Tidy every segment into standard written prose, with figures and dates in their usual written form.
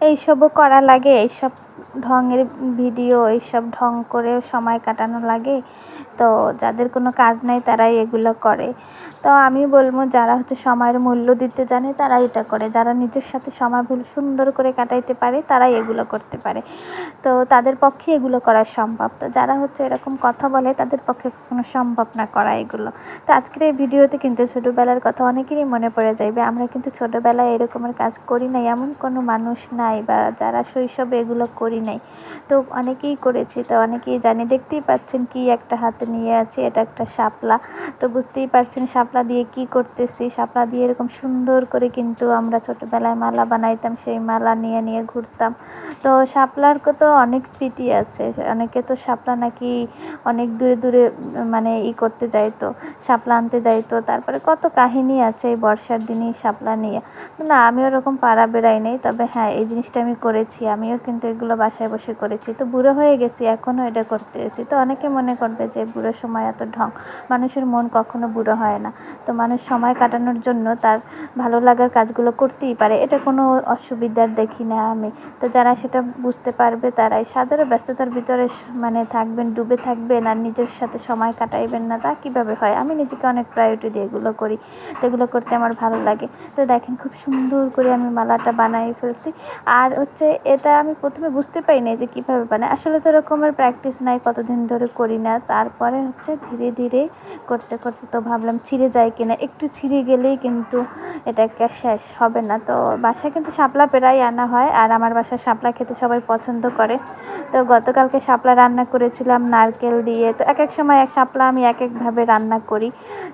এইসবও করা লাগে, এইসব ঢঙের ভিডিও, এইসব ঢং করে সময় কাটানো লাগে। তো যাদের কোনো কাজ নাই তারাই এগুলো করে। তো আমি বলবো যারা হচ্ছে সময়ের মূল্য দিতে জানে তারা এটা করে, যারা নিজের সাথে সময় সুন্দর করে কাটাইতে পারে তারাই এগুলো করতে পারে। তো তাদের পক্ষে এগুলো করা সম্ভব। তো যারা হচ্ছে এরকম কথা বলে তাদের পক্ষে কখনো সম্ভব না করা এগুলো। তো আজকের এই ভিডিওতে কিন্তু ছোটোবেলার কথা অনেকেরই মনে পড়ে যাইবে। আমরা কিন্তু ছোটোবেলায় এরকমের কাজ করি নাই এমন কোনো মানুষ নাই, বা যারা শৈশবে এগুলো করি নাই। তো অনেকেই করেছি, তো অনেকেই জানি। দেখতেই পাচ্ছেন কি একটা হাতে নিয়ে আছি, এটা একটা শাপলা। তো বুঝতেই পারছেন শাপলা দিয়ে কি করতেছি। শাপলা দিয়ে এরকম সুন্দর করে কিন্তু আমরা ছোটোবেলায় মালা বানাইতাম, সেই মালা নিয়ে নিয়ে ঘুরতাম। তো শাপলার তো অনেক স্মৃতি আছে। অনেকে তো শাপলা নাকি অনেক দূরে দূরে মানে করতে যাইতো, শাপলা আনতে যাইতো। তারপরে কত কাহিনী আছে এই বর্ষার দিনই শাপলা নিয়ে। না, আমি ওরকম পাড়া বেড়াই নাই, তবে হ্যাঁ এই জিনিসটা আমি করেছি। আমিও কিন্তু এগুলো বাসায় বসে করেছি। তো বুড়ো হয়ে গেছি, এখনও এটা করতে এসেছি। তো অনেকে মনে করবে যে বুড়োর সময় এত ঢং। মানুষের মন কখনো বুড়ো হয় না। তো মানুষ সময় কাটানোর জন্য তার ভালো লাগার কাজগুলো করতেই পারে, এটা কোনো অসুবিধার দেখি না আমি। তো যারা সেটা বুঝতে পারবে তারাই। সাধারণ ব্যস্ততার ভিতরে মানে থাকবেন, ডুবে থাকবেন আর নিজের সাথে সময় কাটাইবেন না, তা কীভাবে হয়? আমি নিজেকে অনেক প্রায়োরিটি দিয়ে এগুলো করি। তো এগুলো করতে আমার ভালো লাগে। তো দেখেন খুব সুন্দর করে আমি মালাটা বানিয়ে ফেলছি। আর হচ্ছে এটা আমি প্রথমে বুঝতে পারি না যে কীভাবে বানাই। আসলে তো এরকমের প্র্যাকটিস নাই, কতদিন ধরে করি না। তারপরে হচ্ছে ধীরে ধীরে করতে করতে তো ভাবলাম ছিঁড়ে যায় কিনা। একটু ছিঁড়ে গেলেই কিন্তু এটা একটা শেষ হবে না। তো বাসায় কিন্তু শাপলা পেড়াই আনা হয়, আর আমার বাসায় শাপলা খেতে সবাই পছন্দ করে। তো গতকালকে শাপলা রান্না করেছিলাম নারকেল দিয়ে। তো এক এক সময় এক শাপলা আমি এক একভাবে রান্না করি।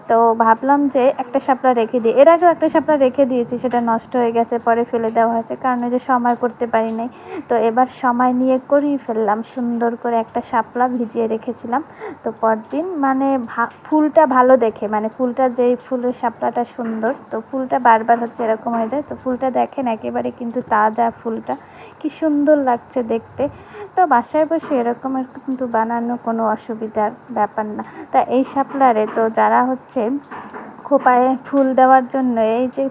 তো ভাবলাম যে একটা শাপলা রেখে দিই। এর আগেও একটা শাপলা রেখে দিয়েছি, সেটা নষ্ট হয়ে গেছে, পরে ফেলে দেওয়া হয়েছে, কারণ ওই যে সময় করতে পারি নাই। তো এবার সময় নিয়ে করেই ফেললাম। সুন্দর করে একটা শাপলা ভিজিয়ে রেখেছিলাম। তো পরদিন মানে ফুলটা ভালো দেখে, মানে ফুলটা যেই ফুলের শাপলাটা সুন্দর, তো ফুলটা বারবার হচ্ছে এরকম হয়ে যায়। তো ফুলটা দেখেন একেবারে কিন্তু তাজা, ফুলটা কি সুন্দর লাগছে দেখতে। তো বাসায় বসে এরকমের কিন্তু বানানো কোনো অসুবিধার ব্যাপার না। তা এই শাপলারে তো যারা হচ্ছে খোঁপায় ফুল দেওয়ার জন্য এই যে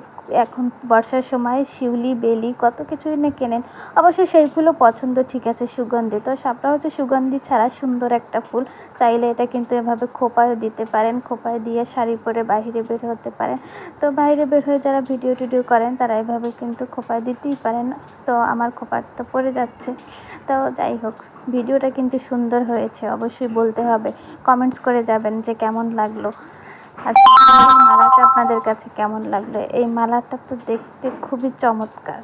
এখন বর্ষার সময় শিউলি, বেলি কত কিছুই না কেনেন। অবশ্য সেই ফুলও পছন্দ, ঠিক আছে, সুগন্ধি। তো শাপলা হচ্ছে সুগন্ধি ছাড়া সুন্দর একটা ফুল। চাইলে এটা কিন্তু এভাবে খোঁপায়ও দিতে পারেন, খোঁপায় দিয়ে শাড়ি পরে বাইরে বের হতে পারেন। তো বাইরে বের হয়ে যারা ভিডিও টিডিও করেন তারা এভাবে কিন্তু খোঁপায় দিতেই পারেন। তো আমার খোঁপাটা পড়ে যাচ্ছে। তো যাই হোক, ভিডিওটা কিন্তু সুন্দর হয়েছে, অবশ্যই বলতে হবে। কমেন্টস করে যাবেন যে কেমন লাগলো। আর মালাটা আপনাদের কাছে কেমন লাগলো? এই মালাটা তো দেখতে খুবই চমৎকার।